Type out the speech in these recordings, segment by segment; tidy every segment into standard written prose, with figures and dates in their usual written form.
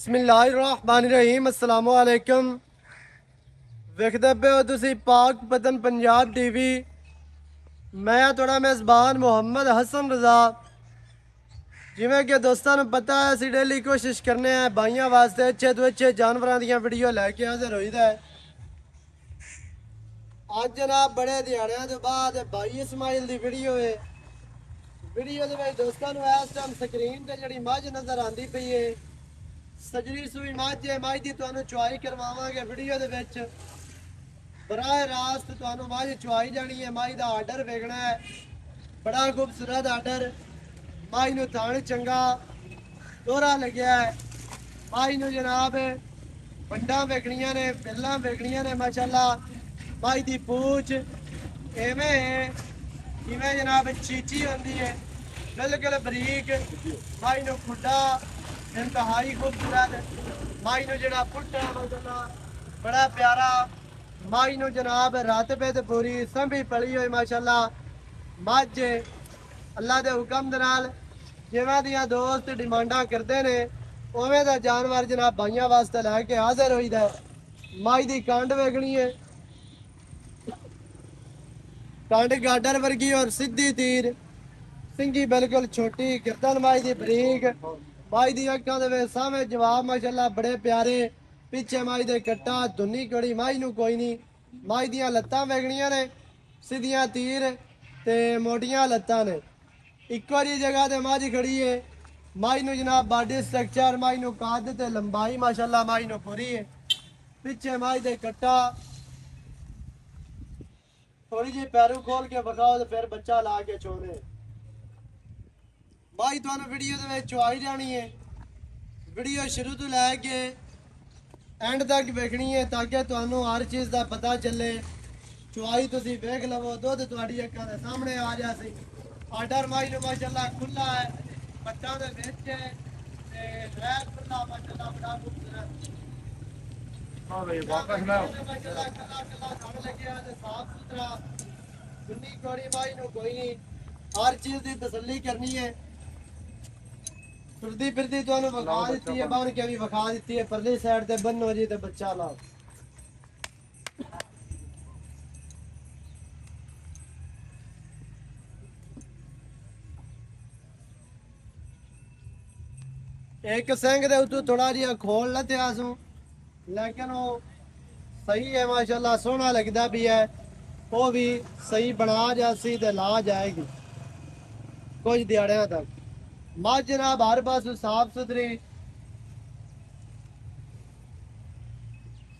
बिस्मिल्लाहिर्रहमानिर्रहीम अस्सलामु अलैकुम। वेखदे पे हो तुसी पाक पतन पंजाब टीवी। मैं थोड़ा मेज़बान मोहम्मद हसन रज़ा। जिमें कि दोस्तों को पता है असी डेली कोशिश करने हैं भाइयों वास्ते अच्छे तो अच्छे जानवरों दी वीडियो लैके हाजिर होईदा है। अज जनाब बड़े दिहाड़ियां तो बाद भाई इस्माइल दी वीडियो है। वीडियो दे विच दोस्तों को इस टाइम स्क्रीन ते जिहड़ी मझ नज़र आंदी पई है सजरी सूई मझ है। मझ दी तुहानू चुआई करवावांगे वीडियो दे विच। बराह रास्त तुहानू मझ चुआई जानी है। मझ दा आर्डर वेखना है, बड़ा खूबसूरत आर्डर। मझ नू थान चंगा दोहरा लग्या है। मझ नू जनाब वंडा वेखनियां ने, पिल्लां वेखनियां ने माशाअल्लाह। मझ दी पूछ एवें है जिवें जनाब चीची होंदी है, बिल्कुल बरीक। मझ नू खुड्डा इंतहाई खूबसूरत। मझ नू जेहड़ा पुट्टा माशाअल्लाह बड़ा प्यारा। मझ नू जनाब रत पे ते पूरी संभी पली हुई माशाअल्लाह। मझ अल्लाह दे हुक्म दे नाल जिवें दियां दोस्त डिमांडां करदे ने उवें दा जानवर जनाब भाइयां वास्ते लैके हाजिर होईदा है। मझ दी कंड वेखनी है, कंड गाडर वर्गी और सीधी तीर, सिंगी बिल्कुल छोटी, गर्दन मझ दी बरीक। मझ दी अखां दे विच सामने जवाब माशाअल्लाह बड़े प्यारे। पिछे मझ दे कट्टा धुन्नी कड़ी मझ नू कोई नहीं। मझ दियां लत्तां वेखनियां ने, सीधियां तीर ते मोटियां लत्तां ने। इक्को जी जगह ते मझ खड़ी है। मझ नू जनाब बॉडी स्ट्रक्चर, मझ नू कद ते लंबाई माशाअल्लाह मझ नू पूरी है। पिछे मझ दे कट्टा थोड़ी जी पैरू खोल के बखाओ तो फिर बच्चा ला के छोड़े। मझ तुहानू वीडियो दे विच चुआई जानी है। वीडियो शुरू तो लैके एंड तक वेखनी है ताकि तुहानू हर चीज़ का पता चले। चुआई तुसी वेख लवो, दुध तुहाडी अक्खां दे सामने आ जासी। आर्डर मझ नू माशाअल्लाह खुला है, पट्टां दे विच है ते लैब खुला माशाअल्लाह बड़ा खूबसूरत। हाँ भाई वापस ना माशाअल्लाह कला कला धड़ लग्या ते साफ सुथरा। सुन्नी कोड़ी मझ नू कोई नहीं। हर चीज़ की तसल्ली करनी है। फिरदी फिरदी तुहानू विखा दित्ती है, बन के भी विखा दित्ती है। परली साइड ते बन्नो जी ते बच्चा लाओ। एक सिंह दे उत्तों थोड़ा जिहा खोल लथया सू, लेकिन वो सही है माशाअल्लाह, सोहना लगदा भी है। वो भी सही बना जासी ते ला जाएगी कुछ दिहाड़ियां तक। मझ जनाब हर पासों साफ सुथरी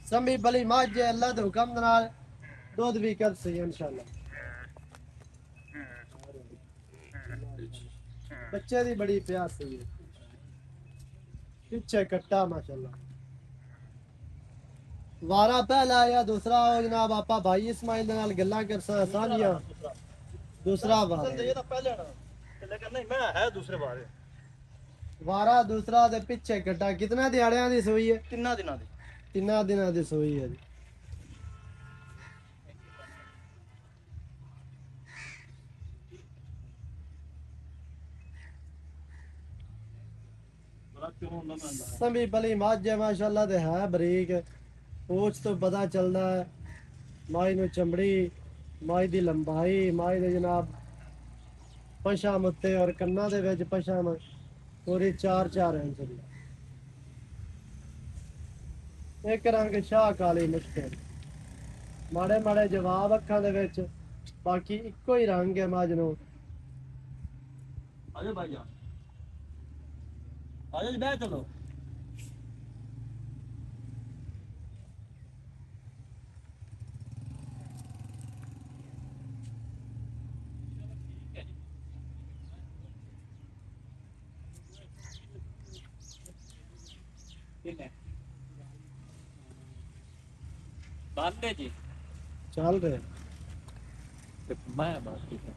संभी भली मझ है। अल्लाह दे हुक्म दे नाल दुध भी कर सही इंशाअल्लाह। बच्चे दी बड़ी प्यास सही है। पिछे कट्टा माशाअल्लाह। वारा पहला या दूसरा हो जनाब, आपा भाई इस्माइल दे नाल गल्लां कर सांझियां। दूसरा वारा ये तो पहले ना, लेकिन नहीं मैं है दूसरे बारे वारा दूसरा ते पिछे कट्टा। कितना दिहाड़ियां दी सोई है? तिन्ना दिनां दी। तिन्ना दिनां दी सोई है जी। संभी भली मझ है माशाअल्लाह ते है बरीक। पूछ तो पता चलता है। मझ नू चमड़ी, मझ दी लंबाई, मझ दे जनाब पशम उत्ते और कन्ना दे विच पशम पूरी 4-4 इंच दी। एक रंग शाह काली मुश्किल, माड़े माड़े जवाब अखां दे विच, बाकी इक्को ही रंग है मझ नू। आजो भाई जान, आजो बैठ चलो। बांधे जी चल रहे मैं बात ठीक है।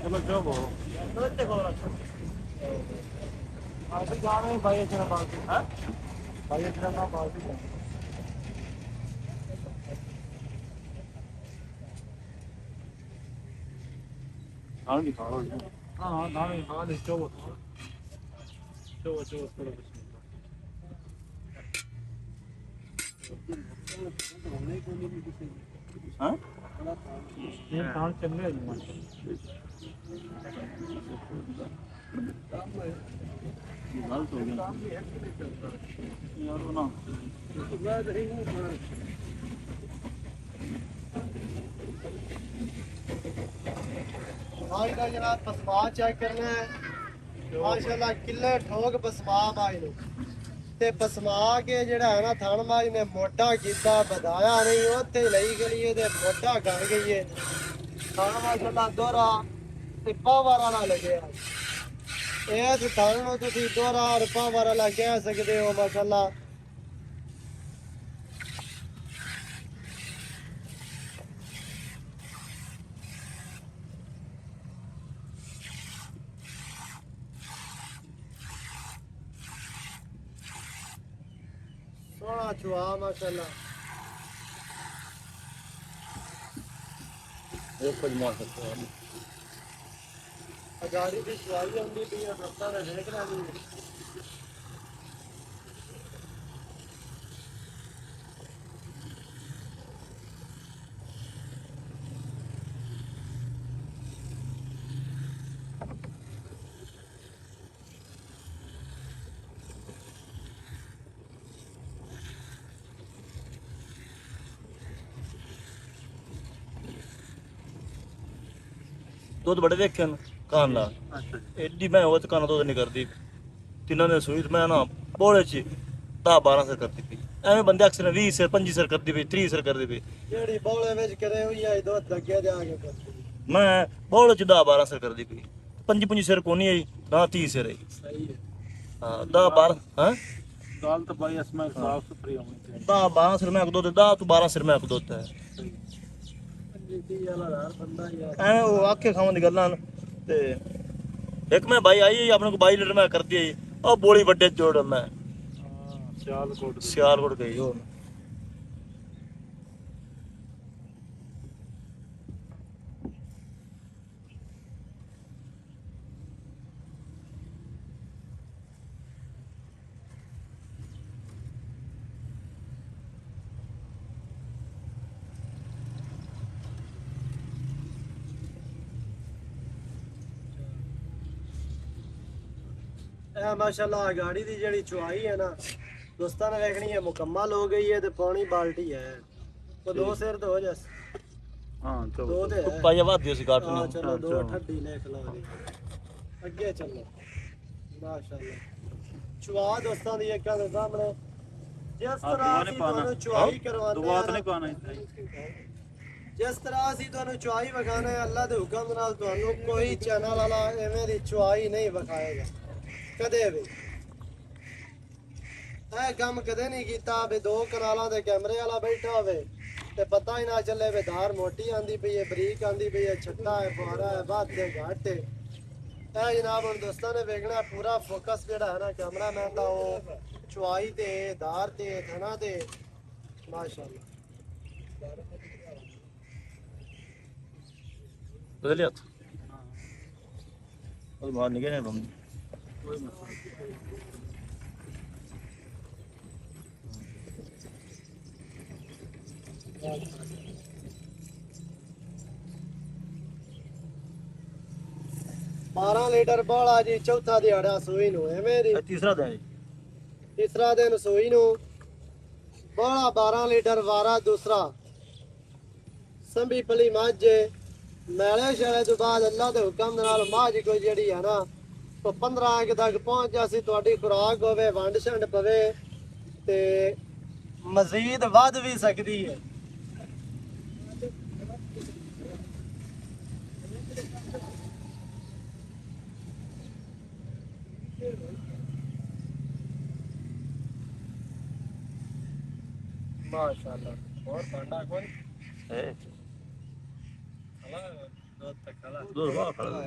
चलो जो वो अभी जाने भाई इतना बात है भाई इतना ना बात है। ਨਾਲ ਵੀ ਖਾ ਲਓ ਹਾਂ ਨਾਲ ਵੀ ਖਾ ਲੈ ਚੋ ਚੋ ਚੋ ਹਾਂ ਇਹ ਖਾਣ ਚੰਗੇ ਨਹੀਂ ਗਲਤ ਹੋ ਗਿਆ ਯਾਰ ਉਹ ਨਾ आज का जनाब पसमा चेक करना है माशाल्लाह किले ठोक पसमा माज ने ते पसमा के जेड़ा है ना थन माज ने मोटा कीता बताया नहीं उत्थे लई गई ते मोटा कर गई है थन माशाल्लाह दोहरा ते पावर वाला लगे इस थन नु तुसी दोहरा और पावर वाला कह सकते हो माशाल्लाह सोना चुआ माशाल्लाह देखो जी माशाल्लाह गाड़ी की चुआई आंदी पई है रस्ता ने देख रहा नहीं ਦੁੱਧ ਬੜੇ ਦੇਖੇ ਹਨ ਕਾਨ ਦਾ ਐਡੀ ਮੈਂ ਉਹ ਕਾਨ ਦੁੱਧ ਨਹੀਂ ਕਰਦੀ ਤਿੰਨਾਂ ਨੇ ਸੂਈ ਮੈਂ ਨਾ ਬੋਲੇ ਚ 10-12 ਸਰ ਕਰਦੀ ਪਈ ਐਵੇਂ ਬੰਦੇ ਅਕਸਰ 20 ਸਰ 25 ਸਰ ਕਰਦੀ ਪਈ 30 ਸਰ ਕਰਦੀ ਪਈ ਜਿਹੜੀ ਬੋਲੇ ਵਿੱਚ ਕਰੇ ਹੋਈ ਹੈ ਦੁੱਧ ਅੱਗੇ ਜਾ ਕੇ ਕਰਦੀ ਮੈਂ ਬੋਲੇ ਚ 10-12 ਸਰ ਕਰਦੀ ਪਈ 25 ਸਰ ਕੋਨੀ ਆਈ ਨਾ 30 ਸਰ ਆਈ ਸਹੀ ਹੈ ਹਾਂ 10-12 ਹਾਂ ਗੱਲ ਤਾਂ ਬਾਈ ਅਸਮਾ ਸਾਫ ਸੁਥਰੀ ਹੋਣੀ ਚਾਹੀਦੀ 10-12 ਸਰ ਮੈਂ ਕੋ ਦੁੱਧ 10 ਤੋਂ 12 ਸਰ ਮੈਂ ਕੋ ਦੁੱਧ ਹੈ ਜੀ ਵਾਲਾ ਯਾਰ ਬੰਦਾ ਯਾਰ ਐਵੇਂ ਉਹ ਆਖੇ ਖਾਵਾਂ ਦੀ ਗੱਲਾਂ ਹਨ ਤੇ ਇੱਕ ਮੈਂ ਬਾਈ ਆਈ ਆਪਣੇ ਕੋ 22 ਲੀਟਰ ਮੈਂ ਕਰਦੀ ਆਈ ਉਹ ਬੋਲੀ ਵੱਡੇ ਜੋੜ ਮੈਂ ਹਾਂ ਸਿਆਲਕੋਟ ਗਈ ਉਹ ਇਹ ਮਾਸ਼ਾਅੱਲਾ ਗਾੜੀ ਦੀ ਜਿਹੜੀ ਚੁਆਈ ਹੈ ਨਾ ਦੋਸਤਾਂ ਨੇ ਵੇਖਣੀ ਹੈ ਮੁਕੰਮਲ ਹੋ ਗਈ ਹੈ ਤੇ ਪਾਣੀ ਬਾਲਟੀ ਹੈ ਉਹ ਦੋ ਸਿਰ ਤੋਂ ਹੋ ਜਾ ਹਾਂ ਚਲੋ ਦੋ ਤੇ ਹੈ ਪਾਇਆ ਵਾਦੀ ਸੀ ਕਾਟ ਹਾਂ ਨੂੰ ਚਲੋ ਦੋ ਠੱਡੀ ਲਿਖ ਲਓ ਜੀ ਅੱਗੇ ਚੱਲੋ ਮਾਸ਼ਾਅੱਲਾ ਚੁਆ ਦੋਸਤਾਂ ਦੀ ਇੱਕ ਦੇ ਸਾਹਮਣੇ ਜਿਸ ਤਰ੍ਹਾਂ ਅਸੀਂ ਤੁਹਾਨੂੰ ਚੁਆਈ ਕਰਵਾਉਂਦੇ ਦੁਆ ਤਾਂ ਨਹੀਂ ਪਾਣਾ ਜਿਸ ਤਰ੍ਹਾਂ ਅਸੀਂ ਤੁਹਾਨੂੰ ਚੁਆਈ ਵਿਖਾਣਾ ਹੈ ਅੱਲਾ ਦੇ ਹੁਕਮ ਨਾਲ ਤੁਹਾਨੂੰ ਕੋਈ ਚੈਨਲ ਵਾਲਾ ਐਵੇਂ ਦੀ ਚੁਆਈ ਨਹੀਂ ਵਿਖਾਏਗਾ ਕਦੇ ਵੀ ਇਹ ਕੰਮ ਕਦੇ ਨਹੀਂ ਕੀਤਾ ਵੀ ਦੋ ਕਨਾਲਾਂ ਦੇ ਕੈਮਰੇ ਵਾਲਾ ਬੈਠਾ ਹੋਵੇ ਤੇ ਪਤਾ ਹੀ ਨਾ ਚੱਲੇ ਵੀ ਧਾਰ ਮੋਟੀ ਆਂਦੀ ਪਈ ਹੈ ਬਰੀਕ ਆਂਦੀ ਪਈ ਹੈ ਛੱਟਾ ਹੈ ਫੁਆਰਾ ਹੈ ਵੱਧ ਹੈ ਘੱਟ ਹੈ ਇਹ ਜਨਾਬ ਹੁਣ ਦੋਸਤਾਂ ਨੇ ਵੇਖਣਾ ਪੂਰਾ ਫੋਕਸ ਜਿਹੜਾ ਹੈ ਨਾ ਕੈਮਰਾਮੈਨ ਦਾ ਉਹ ਚੁਆਈ ਤੇ ਧਾਰ ਤੇ ਥਣਾ ਤੇ ਮਾਸ਼ਾਅੱਲਾ ਬਦਲਿਆ ਉਹ ਬਾਹਰ ਨਿਕਲੇ ਬੰਦ ਕੋਈ ਮਸਲਾ 12 ਲੀਟਰ ਬੋਲਾ ਜੀ ਚੌਥਾ ਦਿਹਾੜਾ ਸੂਈ ਨੂੰ ਐਵੇਂ ਦੀ ਤੀਸਰਾ ਦਿਨ ਤੀਸਰਾ ਦਿਨ ਸੂਈ ਨੂੰ ਬੋਲਾ 12 ਲੀਟਰ ਵਾਰਾ ਦੂਸਰਾ ਸੰਭੀ ਪਲੀ ਮੱਝ ਮੈਲੇ ਸ਼ਾਲੇ ਤੋਂ ਬਾਅਦ ਅੱਲਾ ਦੇ ਹੁਕਮ ਨਾਲ ਮੱਝ ਕੋਈ ਜਿਹੜੀ ਹੈ ਨਾ ਉਹ 15 ਅੰਕ ਤੱਕ ਪਹੁੰਚ ਜਾਸੀ ਤੁਹਾਡੀ ਖੁਰਾਕ ਹੋਵੇ ਵੰਡ ਛੰਡ ਪਵੇ ਤੇ ਮਜ਼ੀਦ ਵੱਧ ਵੀ ਸਕਦੀ ਹੈ माशाअल्लाह और भांडा कोई है खला दो तक खला दो बार खड़ा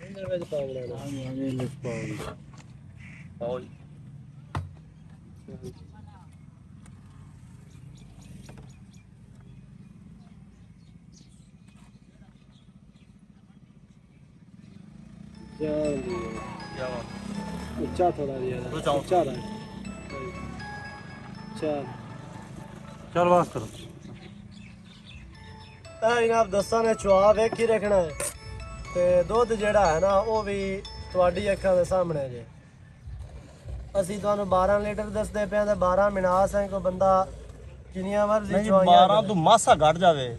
इंदर वेज पावड़ा ਹਾਂ ਹਾਂ ਲਿਖ ਪਾਓ और ਜਾਨ ਦੀ ਕੀ ਬਾਤ ਉੱਚਾ ਥੋੜਾ ਜਿਹਾ ਉੱਚਾ। ਉੱਚਾ ਦਾ ਚੱਲ ਚੱਲ ਵਾਸ ਕਰੋ ਇਹ ਜਨਾਬ ਦੋਸਤਾਂ ਨੇ ਚੁਆ ਵੇਖ ਹੀ ਰੱਖਣਾ ਹੈ ਤੇ ਦੁੱਧ ਜਿਹੜਾ ਹੈ ਨਾ ਉਹ ਵੀ ਤੁਹਾਡੀ ਅੱਖਾਂ ਦੇ ਸਾਹਮਣੇ ਜੇ ਅਸੀਂ ਤੁਹਾਨੂੰ 12 ਲੀਟਰ ਦੱਸਦੇ ਪਏ ਤੇ 12 ਮਿਨਾਸ ਹੈ ਕੋਈ ਬੰਦਾ ਜਿੰਨੀਆਂ ਮਰਜ਼ੀ ਨਹੀਂ ਚੁਆਈਆਂ 12 ਤੋਂ ਮਾਸਾ ਘਟ ਜਾਵੇ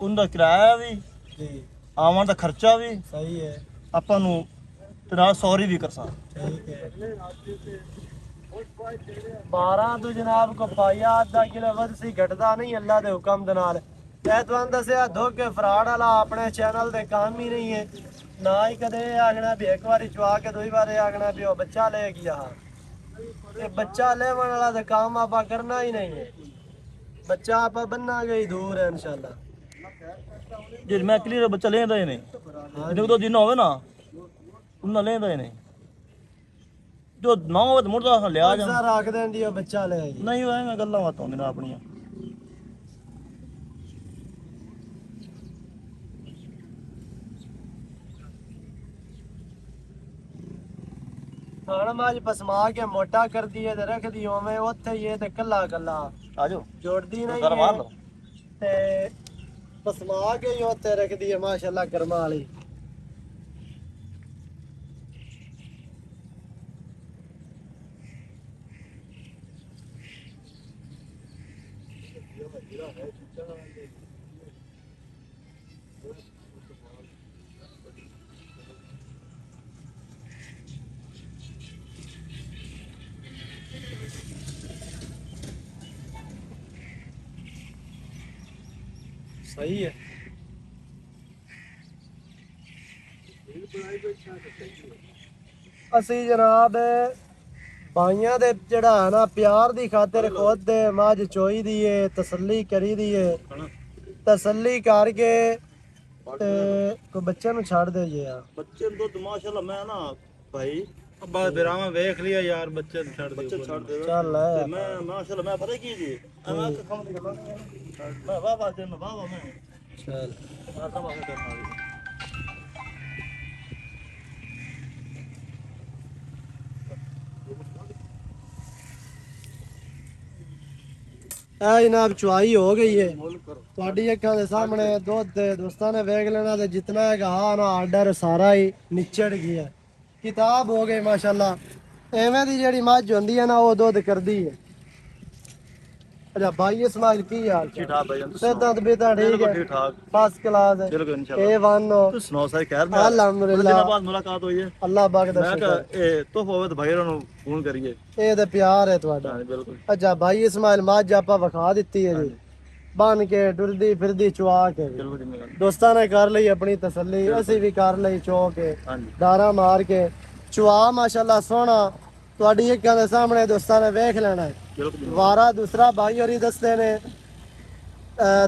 ਉਹਦਾ ਕਿਰਾਇਆ ਵੀ ਜੀ ਆਉਣ ਦਾ ਖਰਚਾ ਵੀ ਸਹੀ ਹੈ ਆਪਾਂ ਨੂੰ ਤੇ ਨਾਲ ਸੌਰੀ ਵੀ ਕਰਸਾਂ ਠੀਕ ਹੈ 12 ਤੋਂ ਜਨਾਬ ਕੋ ਪਾਇਆ ਅੱਧਾ ਕਿਲੋ ਵੱਧ ਸੀ ਘਟਦਾ ਨਹੀਂ ਅੱਲਾ ਦੇ ਹੁਕਮ ਦੇ ਨਾਲ ਇਹ ਤੁਹਾਨੂੰ ਦੱਸਿਆ ਧੋਖੇ ਫਰਾਡ ਵਾਲਾ ਆਪਣੇ ਚੈਨਲ ਦੇ ਕੰਮ ਹੀ ਨਹੀਂ ਹੈ ਨਾ ਹੀ ਕਦੇ ਆਖਣਾ ਵੀ ਇੱਕ ਵਾਰੀ ਚਵਾ ਕੇ ਦੂਈ ਵਾਰੀ ਆਖਣਾ ਵੀ ਉਹ ਬੱਚਾ ਲੈ ਗਿਆ ਇਹ ਬੱਚਾ ਲੈਵਣ ਵਾਲਾ ਤਾਂ ਕੰਮ ਆਪਾਂ ਕਰਨਾ ਹੀ ਨਹੀਂ ਹੈ ਬੱਚਾ ਆਪਾਂ ਬੰਨਾਂਗੇ ਹੀ ਦੂਰ ਹੈ ਇਨਸ਼ਾਅੱਲਾ ਜੇ ਮੈਂ ਕਲੀਅਰ ਬੱਚਾ ਲੈਂਦਾ ਹੀ ਨਹੀਂ ਜਦੋਂ ਤੋਂ ਦਿਨ ਹੋਵੇ ਨਾ ਉਹਨਾਂ ਲੈਂਦਾ ਹੀ ਨਹੀਂ ਜੋ ਨਾ ਹੋਵੇ ਤਾਂ ਮੁਰਦਾ ਲਿਆ ਜਾ ਸਰ ਰੱਖ ਦੇਂਦੀ ਉਹ ਬੱਚਾ ਲੈ ਆਈ ਨਹੀਂ ਹੋਏ ਮੈਂ ਗੱਲਾਂ ਬਾਤਾਂ ਹੁੰਦੀਆਂ ਆਪਣੀਆਂ ਖਾਣਾ ਮਾਜ ਪਸਮਾ ਕੇ ਮੋਟਾ ਕਰਦੀ ਹੈ ਤੇ ਰੱਖਦੀ ਹੋਵੇਂ ਉੱਥੇ ਹੀ ਇਹ ਤੇ ਕੱਲਾ ਕੱਲਾ ਆ ਜਾਓ ਜੋੜਦੀ ਨਹੀਂ ਕਰ ਮਾਰ ਹੈ ਲਓ ਤੇ ਪਸਮਾ ਕੇ ਹੀ ਉੱਥੇ ਰੱਖਦੀ ਹੈ ਮਾਸ਼ਾਅੱਲਾ ਕਰਮਾ ਵਾਲੀ ਸਹੀ ਹੈ ਅਸੀਂ ਜਨਾਬ ਬਾਈਆਂ ਦੇ ਜਿਹੜਾ ਹੈ ਨਾ ਪਿਆਰ ਦੀ ਖਾਤਰ ਖੁਦ ਦੇ ਮੱਝ ਚੋਈ ਦੀ ਏ ਤਸੱਲੀ ਕਰੀ ਦੀ ਏ ਤਸੱਲੀ ਕਰਕੇ ਤੇ ਕੋਈ ਬੱਚੇ ਨੂੰ ਛੱਡ ਦੇ ਜੇ ਆ ਬੱਚੇ ਨੂੰ ਦੁੱਧ ਮਾਸ਼ਾਅੱਲਾ ਮੈਂ ਨਾ ਭਾਈ ਅੱਬਾ ਬਿਰਾਵਾਂ ਵੇਖ ਲਿਆ ਯਾਰ ਬੱਚੇ ਨੂੰ ਛੱਡ ਬੱਚੇ ਦਿਓ ਛੱਡ ਦੇ ਚੱਲ ਤੇ ਮੈਂ ਮਾਸ਼ਾਅੱਲਾ ਮੈਂ ਪਤਾ ਕੀ ਜੀ ਮੈਂ ਕੰਮ ਦੀ ਗੱਲਾਂ ਮੈਂ ਵਾਹ ਵਾਹ ਤੇ ਮੈਂ ਵਾਹ ਵਾਹ ਮੈਂ ਚੱਲ ਆਤਾ ਵਾਹ ਕਰਨਾ ਵੀ ਇਹ ਜਨਾਬ ਚੁਆਈ ਹੋ ਗਈ ਏ ਤੁਹਾਡੀ ਅੱਖਾਂ ਦੇ ਸਾਹਮਣੇ ਦੁੱਧ ਦੇ ਦੋਸਤਾਂ ਨੇ ਵੇਖ ਲੈਣਾ ਤੇ ਜਿਤਨਾ ਹੈਗਾ ਹਾਂ ਨਾ ਆਰਡਰ ਸਾਰਾ ਹੀ ਨਿਚੜ ਗਿਆ ਕਿਤਾਬ ਹੋ ਗਈ ਮਾਸ਼ਾਅੱਲਾ ਐਵੇਂ ਦੀ ਜਿਹੜੀ ਮੱਝ ਹੁੰਦੀ ਹੈ ਨਾ ਉਹ ਦੁੱਧ ਕਰਦੀ ਹੈ ਅੱਛਾ ਭਾਈ ਇਸਮਾਈਲ ਕੀ ਹਾਲ ਠੀਕ ਠਾਕ ਭਾਈ ਜਾਨ ਤੇ ਦੰਦ ਬੇਤਾ ਠੀਕ ਬਿਲਕੁਲ ਹੈ ਠੀਕ ਠਾਕ ਫਸਟ ਕਲਾਸ ਹੈ ਬਿਲਕੁਲ ਇਨਸ਼ਾਅੱਲਾ ਇਹ ਵਨ ਤੂੰ ਸੁਣਾਓ ਸਾਰੇ ਖੈਰ ਨਾਲ ਅਲਹਮਦੁਲਿਲਾ ਦਿਨਾਂ ਬਾਅਦ ਮੁਲਾਕਾਤ ਹੋਈ ਹੈ ਅੱਲਾਹ ਪਾਕ ਦਾ ਮੈਂ ਸ਼ੁਕਰ ਕਿਹਾ ਇਹ ਤੋਹਫਾ ਹੋਵੇ ਤਾਂ ਭਾਈ ਨੂੰ ਫੋਨ ਕਰੀਏ ਇਹ ਤੇ ਪਿਆਰ ਹੈ ਤੁਹਾਡਾ ਹਾਂ ਬਿਲਕੁਲ ਅੱਛਾ ਭਾਈ ਇਸਮਾਈਲ ਮੱਝ ਆਪਾਂ ਵਿਖਾ ਦਿੱਤੀ ਹੈ ਜੀ ਬਨ ਕੇ ਟੁਰਦੀ ਫਿਰਦੀ ਚੁਆ ਕੇ ਬਿਲਕੁਲ ਜ਼ਿੰਮੇਵਾਰ ਦੋਸਤਾਂ ਨੇ ਕਰ ਲਈ ਆਪਣੀ ਤਸੱਲੀ ਅਸੀਂ ਵੀ ਕਰ ਲਈ ਚੋ ਕੇ ਹਾਂਜੀ ਦਾਰਾ ਮਾਰ ਕੇ ਚੁਆ ਮਾਸ਼ਾਅੱਲਾ ਸੋਹਣਾ ਤੁਹਾਡੀ ਅੱਖਾਂ ਦੇ ਸਾਹਮਣੇ ਦੋਸਤਾਂ ਨੇ ਵੇਖ ਲੈਣਾ ਹੈ ਬਿਲਕੁਲ ਵਾਰਾ ਦੂਸਰਾ ਭਾਈ ਹੋਰੀ ਦੱਸਦੇ ਨੇ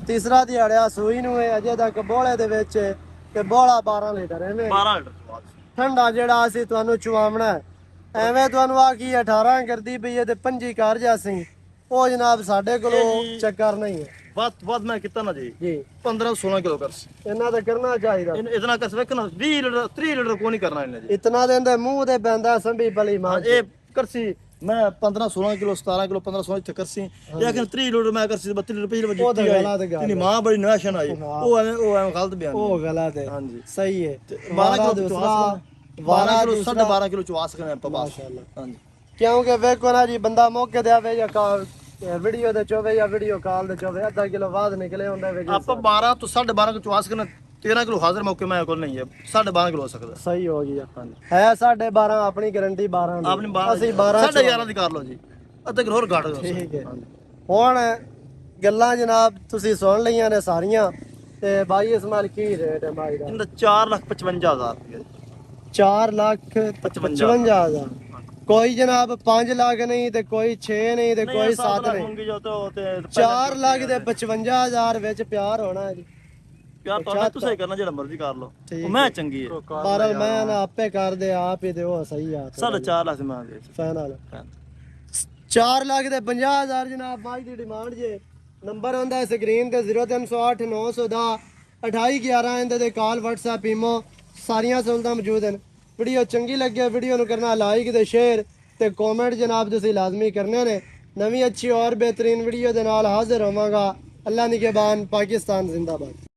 ਤੀਸਰਾ ਦਿਹਾੜਿਆ ਸੂਈ ਨੂੰ ਹੈ ਅਜੇ ਤੱਕ ਬੋਲੇ ਦੇ ਵਿੱਚ ਤੇ ਬੋਲਾ 12 ਲੀਟਰ ਐਵੇਂ 12 ਲੀਟਰ ਬਾਅਦ ਠੰਡਾ ਜਿਹੜਾ ਅਸੀਂ ਤੁਹਾਨੂੰ ਚੁਆਵਣਾ ਹੈ। ਐਵੇਂ ਤੁਹਾਨੂੰ ਆਖੀ 18 ਕਰਦੀ ਪਈ ਹੈ ਤੇ 25 ਕਰ ਜਾ ਸੀ ਉਹ ਜਨਾਬ ਸਾਡੇ ਕੋਲੋਂ ਚੱਕਰ ਨਹੀਂ ਹੈ ਬਾਅਦ ਮੈਂ ਕੀਤਾ ਨਾ ਜੀ ਜੀ 15 16 ਕਿਲੋ ਕਰ ਇਹਨਾਂ ਦਾ ਕਰਨਾ ਚਾਹੀਦਾ ਇਤਨਾ ਕਰ ਸਕੇ ਨਾ 20 ਲੀਟਰ 30 ਲੀਟਰ ਕੋਈ ਨਹੀਂ ਕਰਨਾ ਇਹਨੇ ਜੀ ਇਤਨਾ ਦਿਨ ਦੇ ਮੂੰਹ ਤੇ ਪੈਂਦਾ ਸੰਭੀ ਪਲੀ ਮਾਂ ਇਹ ਕਰਸੀ ਮੈਂ 15 16 ਕਿਲੋ 17 ਕਿਲੋ 15 16 ਇੱਥੇ ਕਰਸੀ ਲੇਕਿਨ 30 ਲੀਟਰ ਮੈਂ ਕਰਸੀ 32 ਲੀਟਰ ਪਿਛਲੇ ਵਜੇ ਉਹ ਤਾਂ ਗਲਤ ਗੱਲ ਨਹੀਂ ਮਾਂ ਬੜੀ ਨਿਰਾਸ਼ਨ ਆਈ ਉਹ ਐਵੇਂ ਗਲਤ ਬਿਆਨ ਉਹ ਗਲਤ ਹੈ ਹਾਂਜੀ ਸਹੀ ਹੈ 12 ਕਿਲੋ ਦੂਸਰਾ 12 ਕਿਲੋ 12.5 ਕਿਲੋ ਚਵਾ ਸਕਨੇ ਆਪਾਂ ਬਸ ਮਾਸ਼ਾਅੱਲਾ ਹਾਂਜੀ ਕਿਉਂਕਿ ਵੇਖੋ ਨਾ ਜੀ ਬੰਦਾ ਮੌਕੇ ਤੇ ਆਵੇ ਜਾਂ ਕਾਲ ਵੀਡੀਓ ਦੇ ਚੋਵੇ ਜਾਂ ਵੀਡੀਓ ਕਾਲ ਦੇ ਚੋਵੇ ਅੱਧਾ ਕਿਲੋ ਬਾਅਦ ਨਿਕਲੇ ਹੁੰਦਾ ਵੇ ਆਪਾਂ 12 ਤੋਂ 12.5 ਕਿਲੋ ਚਵਾ ਸਕਨੇ 13 ਕਿਲੋ ਹਾਜ਼ਰ ਮੌਕੇ ਮੈਂ ਕੋਲ ਨਹੀਂ ਹੈ 12.5 ਕਿਲੋ ਹੋ ਸਕਦਾ ਸਹੀ ਹੋ ਗਈ ਹਾਂਜੀ ਹੈ 12.5 ਆਪਣੀ ਗਾਰੰਟੀ 12 ਦੀ ਆਪਣੀ 12 ਅਸੀਂ 12 11.5 ਦੀ ਕਰ ਲਓ ਜੀ ਅੱਧਾ ਕਿਲੋ ਹੋਰ ਘੱਟ ਦਿਓ ਠੀਕ ਹੈ ਹੁਣ ਗੱਲਾਂ ਜਨਾਬ ਤੁਸੀਂ ਸੁਣ ਲਈਆਂ ਨੇ ਸਾਰੀਆਂ ਤੇ ਬਾਈ ਇਸਮਾਈਲ ਕੀ ਰੇਟ ਹੈ ਬਾਈ ਦਾ ਇਹਦਾ 4,55,000 ਰੁਪਏ 4,55,000 ਕੋਈ ਜਨਾਬ 5 ਲੱਖ ਨਹੀਂ ਤੇ ਕੋਈ 6 ਨਹੀਂ ਤੇ ਕੋਈ 7 ਨਹੀਂ ਹੋਣਗੇ ਜੋ ਤੇ 4 ਲੱਖ ਦੇ 55,000 ਵਿੱਚ ਪਿਆਰ ਹੋਣਾ ਹੈ ਜੀ ਯਾਰ ਤੁਹਾਡਾ ਤੁਸੀਂ ਕਰਨਾ ਜਿਹੜਾ ਮਰਜ਼ੀ ਕਰ ਲਓ ਠੀਕ ਉਹ ਮੈਂ ਚੰਗੀ ਹੈ ਬਾਰਲ ਮੈਂ ਨਾ ਆਪੇ ਕਰਦੇ ਆਪ ਹੀ ਤੇ ਉਹ ਸਹੀ ਆ 4.5 ਲੱਖ ਮੈਂ ਦੇ ਫਾਈਨਲ 4 ਲੱਖ ਦੇ 50,000 ਜਨਾਬ ਬਾਈ ਦੀ ਡਿਮਾਂਡ ਜੇ ਨੰਬਰ ਹੁੰਦਾ ਹੈ ਸਕਰੀਨ ਤੇ 0308 910 2811 ਇਹਦੇ ਤੇ ਕਾਲ WhatsApp ਈਮੋ ਸਾਰੀਆਂ ਸਹੂਲਤਾਂ ਮੌਜੂਦ ਹਨ ਵੀਡੀਓ ਚੰਗੀ ਲੱਗੇ ਵੀਡੀਓ ਨੂੰ ਕਰਨਾ ਲਾਈਕ ਤੇ ਸ਼ੇਅਰ ਤੇ ਕਮੈਂਟ ਜਨਾਬ ਤੁਸੀਂ ਲਾਜ਼ਮੀ ਕਰਨੇ ਨੇ। ਨਵੀਂ ਅੱਛੀ ਔਰ ਬਿਹਤਰੀਨ ਵੀਡੀਓ ਦੇ ਨਾਲ ਹਾਜ਼ਰ ਹੋਵਾਂਗਾ। ਅੱਲਾ ਨਿਗਹਿਬਾਨ, ਪਾਕਿस्तान जिंदाबाद।